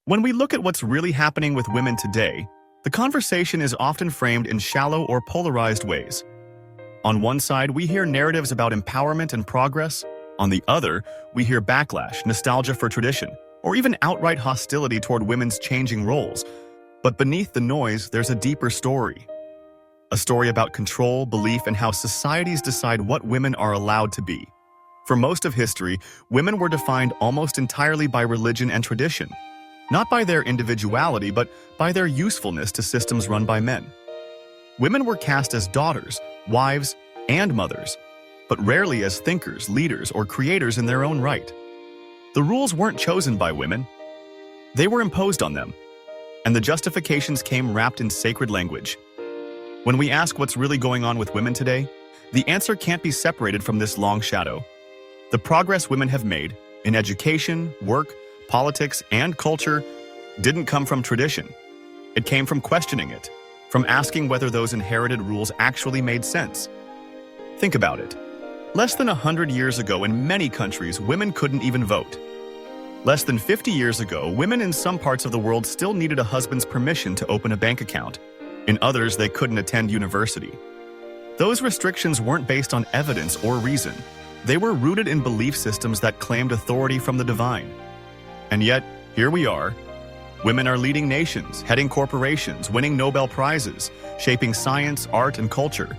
When we look at what's really happening with women today, the conversation is often framed in shallow or polarized ways. On one side, we hear narratives about empowerment and progress. On the other, we hear backlash, nostalgia for tradition, or even outright hostility toward women's changing roles. But beneath the noise, there's a deeper story. A story about control, belief, and how societies decide what women are allowed to be. For most of history, women were defined almost entirely by religion and tradition. Not by their individuality, but by their usefulness to systems run by men. Women were cast as daughters, wives, and mothers, but rarely as thinkers, leaders, or creators in their own right. The rules weren't chosen by women. They were imposed on them, and the justifications came wrapped in sacred language. When we ask what's really going on with women today, the answer can't be separated from this long shadow. The progress women have made in education, work, politics, and culture didn't come from tradition. It came from questioning it, from asking whether those inherited rules actually made sense. Think about it. Less than 100 years ago, in many countries, women couldn't even vote. Less than 50 years ago, women in some parts of the world still needed a husband's permission to open a bank account. In others, they couldn't attend university. Those restrictions weren't based on evidence or reason. They were rooted in belief systems that claimed authority from the divine. And yet, here we are. Women are leading nations, heading corporations, winning Nobel Prizes, shaping science, art, and culture.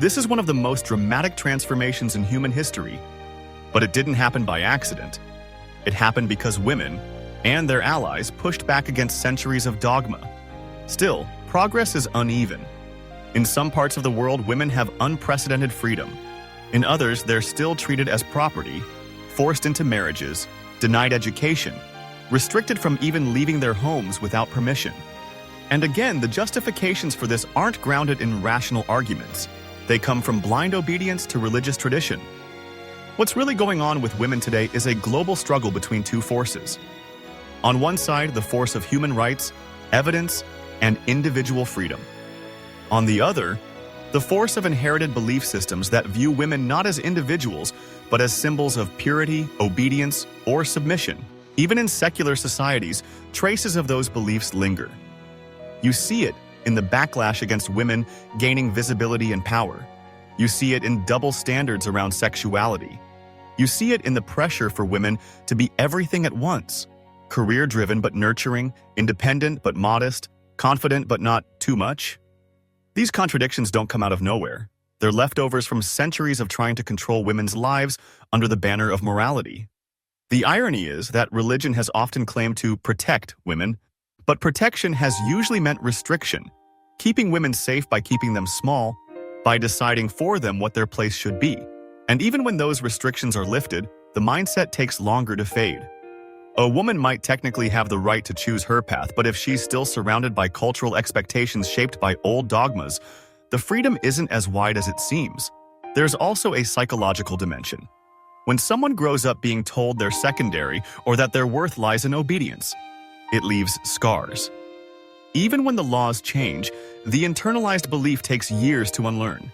This is one of the most dramatic transformations in human history. But it didn't happen by accident. It happened because women, and their allies, pushed back against centuries of dogma. Still, progress is uneven. In some parts of the world, women have unprecedented freedom. In others, they're still treated as property, forced into marriages, denied education, restricted from even leaving their homes without permission. And again, the justifications for this aren't grounded in rational arguments. They come from blind obedience to religious tradition. What's really going on with women today is a global struggle between two forces. On one side, the force of human rights, evidence, and individual freedom. On the other, the force of inherited belief systems that view women not as individuals, but as symbols of purity, obedience, or submission. Even in secular societies, traces of those beliefs linger. You see it in the backlash against women gaining visibility and power. You see it in double standards around sexuality. You see it in the pressure for women to be everything at once: career-driven but nurturing, independent but modest, confident but not too much. These contradictions don't come out of nowhere. They're leftovers from centuries of trying to control women's lives under the banner of morality. The irony is that religion has often claimed to protect women, but protection has usually meant restriction, keeping women safe by keeping them small, by deciding for them what their place should be. And even when those restrictions are lifted, the mindset takes longer to fade. A woman might technically have the right to choose her path, but if she's still surrounded by cultural expectations shaped by old dogmas, the freedom isn't as wide as it seems. There's also a psychological dimension. When someone grows up being told they're secondary or that their worth lies in obedience, it leaves scars. Even when the laws change, the internalized belief takes years to unlearn.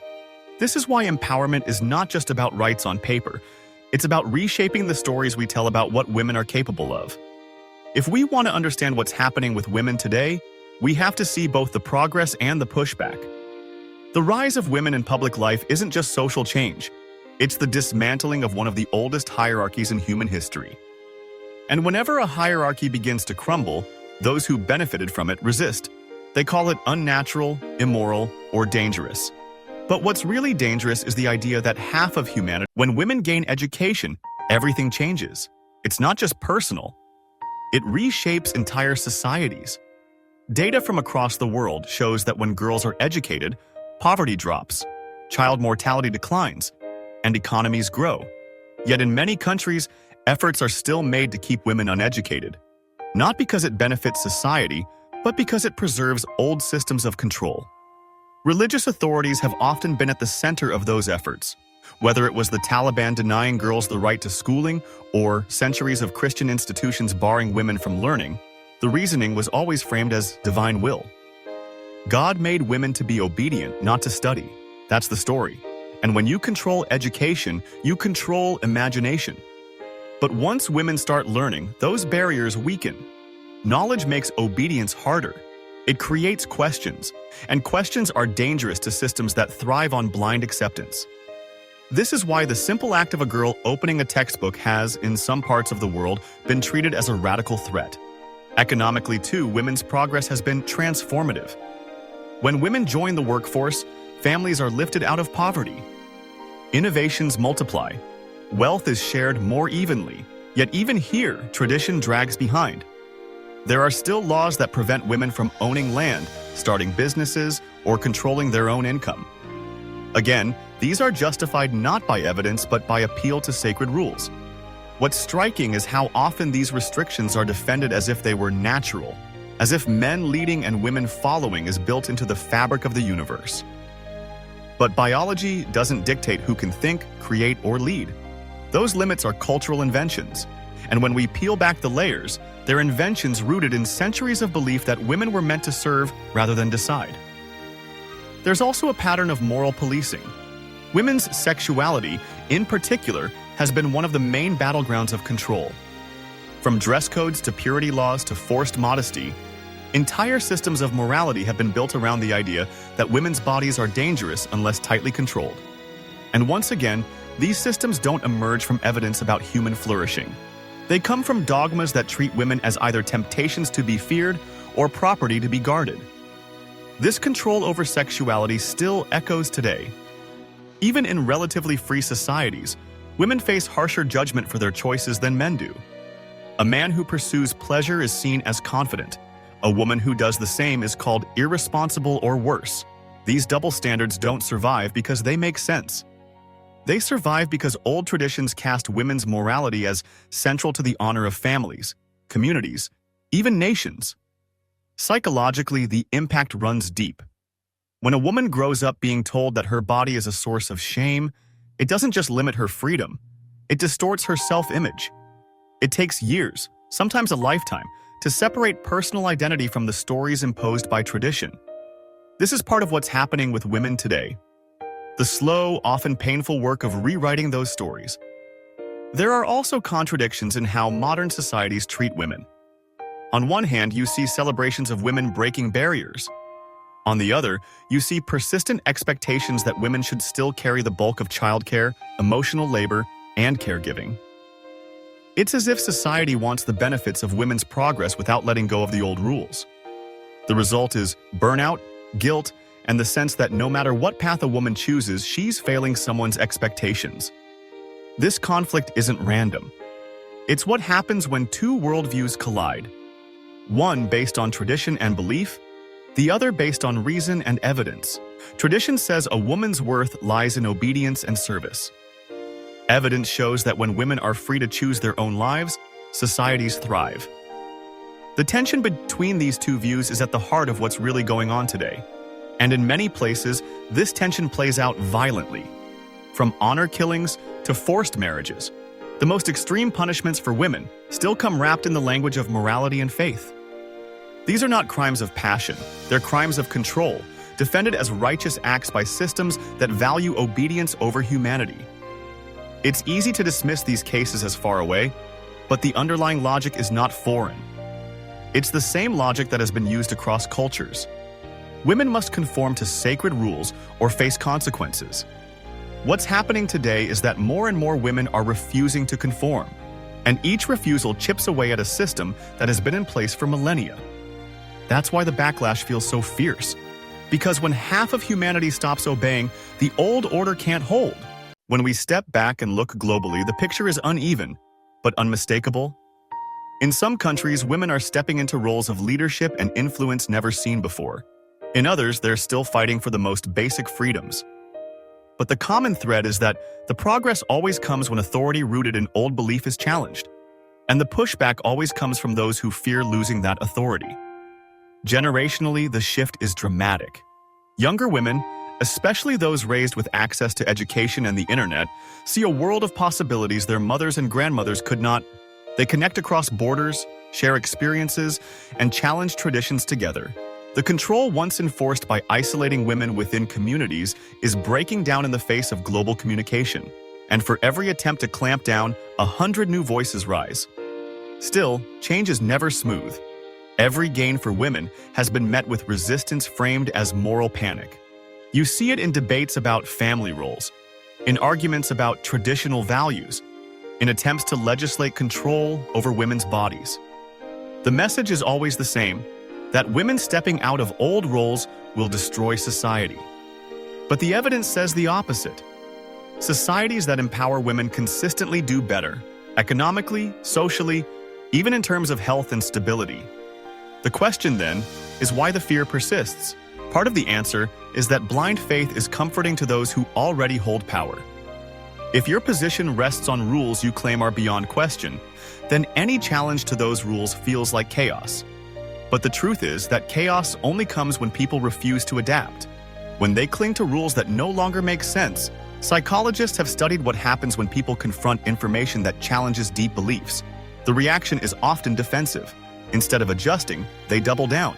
This is why empowerment is not just about rights on paper. It's about reshaping the stories we tell about what women are capable of. If we want to understand what's happening with women today, we have to see both the progress and the pushback. The rise of women in public life isn't just social change. It's the dismantling of one of the oldest hierarchies in human history. And whenever a hierarchy begins to crumble, those who benefited from it resist. They call it unnatural, immoral, or dangerous. But what's really dangerous is the idea that half of humanity, when women gain education, everything changes. It's not just personal. It reshapes entire societies. Data from across the world shows that when girls are educated, poverty drops, child mortality declines, and economies grow. Yet in many countries, efforts are still made to keep women uneducated. Not because it benefits society, but because it preserves old systems of control. Religious authorities have often been at the center of those efforts. Whether it was the Taliban denying girls the right to schooling or centuries of Christian institutions barring women from learning, the reasoning was always framed as divine will. God made women to be obedient, not to study. That's the story. And when you control education, you control imagination. But once women start learning, those barriers weaken. Knowledge makes obedience harder. It creates questions, and questions are dangerous to systems that thrive on blind acceptance. This is why the simple act of a girl opening a textbook has, in some parts of the world, been treated as a radical threat. Economically, too, women's progress has been transformative. When women join the workforce, families are lifted out of poverty. Innovations multiply. Wealth is shared more evenly, yet even here, tradition drags behind. There are still laws that prevent women from owning land, starting businesses, or controlling their own income. Again, these are justified not by evidence but by appeal to sacred rules. What's striking is how often these restrictions are defended as if they were natural, as if men leading and women following is built into the fabric of the universe. But biology doesn't dictate who can think, create, or lead. Those limits are cultural inventions, and when we peel back the layers, they're inventions rooted in centuries of belief that women were meant to serve rather than decide. There's also a pattern of moral policing. Women's sexuality, in particular, has been one of the main battlegrounds of control. From dress codes to purity laws to forced modesty, entire systems of morality have been built around the idea that women's bodies are dangerous unless tightly controlled. And once again, these systems don't emerge from evidence about human flourishing. They come from dogmas that treat women as either temptations to be feared or property to be guarded. This control over sexuality still echoes today. Even in relatively free societies, women face harsher judgment for their choices than men do. A man who pursues pleasure is seen as confident. A woman who does the same is called irresponsible or worse. These double standards don't survive because they make sense. They survive because old traditions cast women's morality as central to the honor of families, communities, even nations. Psychologically, the impact runs deep. When a woman grows up being told that her body is a source of shame, it doesn't just limit her freedom, it distorts her self-image. It takes years, sometimes a lifetime, to separate personal identity from the stories imposed by tradition. This is part of what's happening with women today. The slow, often painful work of rewriting those stories. There are also contradictions in how modern societies treat women. On one hand, you see celebrations of women breaking barriers. On the other, you see persistent expectations that women should still carry the bulk of childcare, emotional labor, and caregiving. It's as if society wants the benefits of women's progress without letting go of the old rules. The result is burnout, guilt, and the sense that no matter what path a woman chooses, she's failing someone's expectations. This conflict isn't random. It's what happens when two worldviews collide. One based on tradition and belief, the other based on reason and evidence. Tradition says a woman's worth lies in obedience and service. Evidence shows that when women are free to choose their own lives, societies thrive. The tension between these two views is at the heart of what's really going on today. And in many places, this tension plays out violently. From honor killings to forced marriages, the most extreme punishments for women still come wrapped in the language of morality and faith. These are not crimes of passion, they're crimes of control, defended as righteous acts by systems that value obedience over humanity. It's easy to dismiss these cases as far away, but the underlying logic is not foreign. It's the same logic that has been used across cultures. Women must conform to sacred rules or face consequences. What's happening today is that more and more women are refusing to conform, and each refusal chips away at a system that has been in place for millennia. That's why the backlash feels so fierce. Because when half of humanity stops obeying, the old order can't hold. When we step back and look globally, the picture is uneven, but unmistakable. In some countries, women are stepping into roles of leadership and influence never seen before. In others, they're still fighting for the most basic freedoms. But the common thread is that the progress always comes when authority rooted in old belief is challenged. And the pushback always comes from those who fear losing that authority. Generationally, the shift is dramatic. Younger women, especially those raised with access to education and the internet, see a world of possibilities their mothers and grandmothers could not. They connect across borders, share experiences, and challenge traditions together. The control once enforced by isolating women within communities is breaking down in the face of global communication. And for every attempt to clamp down, 100 new voices rise. Still, change is never smooth. Every gain for women has been met with resistance framed as moral panic. You see it in debates about family roles, in arguments about traditional values, in attempts to legislate control over women's bodies. The message is always the same, that women stepping out of old roles will destroy society. But the evidence says the opposite. Societies that empower women consistently do better, economically, socially, even in terms of health and stability. The question, then, is why the fear persists. Part of the answer is that blind faith is comforting to those who already hold power. If your position rests on rules you claim are beyond question, then any challenge to those rules feels like chaos. But the truth is that chaos only comes when people refuse to adapt. When they cling to rules that no longer make sense. Psychologists have studied what happens when people confront information that challenges deep beliefs. The reaction is often defensive. Instead of adjusting, they double down.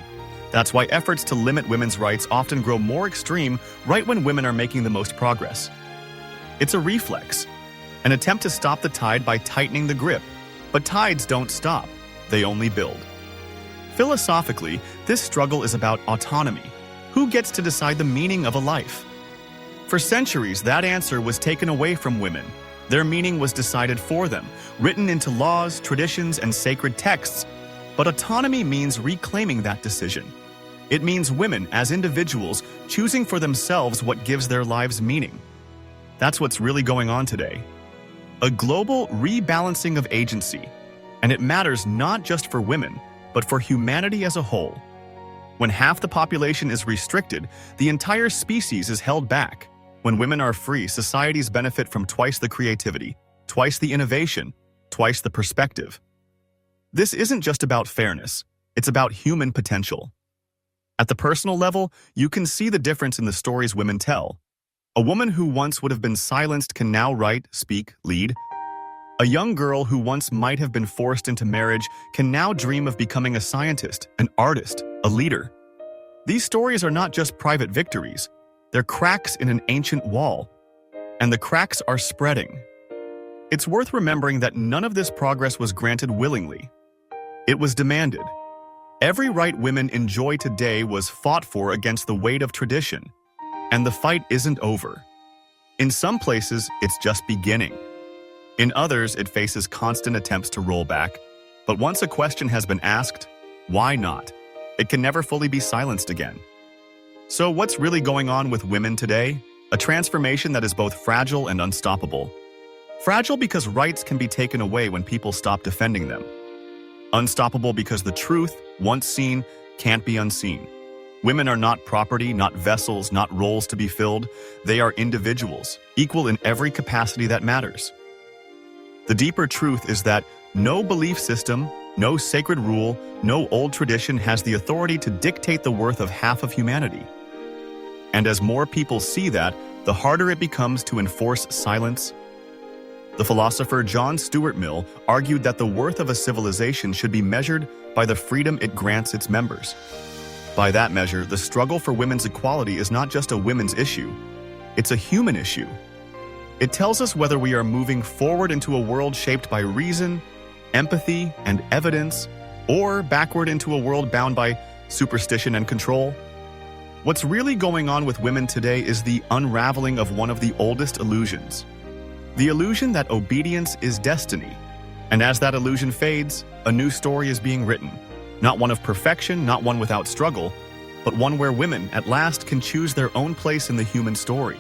That's why efforts to limit women's rights often grow more extreme right when women are making the most progress. It's a reflex, an attempt to stop the tide by tightening the grip. But tides don't stop, they only build. Philosophically, this struggle is about autonomy. Who gets to decide the meaning of a life? For centuries, that answer was taken away from women. Their meaning was decided for them, written into laws, traditions, and sacred texts. But autonomy means reclaiming that decision. It means women, as individuals, choosing for themselves what gives their lives meaning. That's what's really going on today. A global rebalancing of agency. And it matters not just for women, but for humanity as a whole. When half the population is restricted, the entire species is held back. When women are free, societies benefit from twice the creativity, twice the innovation, twice the perspective. This isn't just about fairness, it's about human potential. At the personal level, you can see the difference in the stories women tell. A woman who once would have been silenced can now write, speak, lead. A young girl who once might have been forced into marriage can now dream of becoming a scientist, an artist, a leader. These stories are not just private victories, they're cracks in an ancient wall. And the cracks are spreading. It's worth remembering that none of this progress was granted willingly. It was demanded. Every right women enjoy today was fought for against the weight of tradition. And the fight isn't over. In some places, it's just beginning. In others, it faces constant attempts to roll back. But once a question has been asked, why not? It can never fully be silenced again. So what's really going on with women today? A transformation that is both fragile and unstoppable. Fragile because rights can be taken away when people stop defending them. Unstoppable because the truth, once seen, can't be unseen. Women are not property, not vessels, not roles to be filled. They are individuals, equal in every capacity that matters. The deeper truth is that no belief system, no sacred rule, no old tradition has the authority to dictate the worth of half of humanity. And as more people see that, the harder it becomes to enforce silence. The philosopher John Stuart Mill argued that the worth of a civilization should be measured by the freedom it grants its members. By that measure, the struggle for women's equality is not just a women's issue, it's a human issue. It tells us whether we are moving forward into a world shaped by reason, empathy, and evidence, or backward into a world bound by superstition and control. What's really going on with women today is the unraveling of one of the oldest illusions. The illusion that obedience is destiny. And as that illusion fades, a new story is being written. Not one of perfection, not one without struggle, but one where women, at last, can choose their own place in the human story.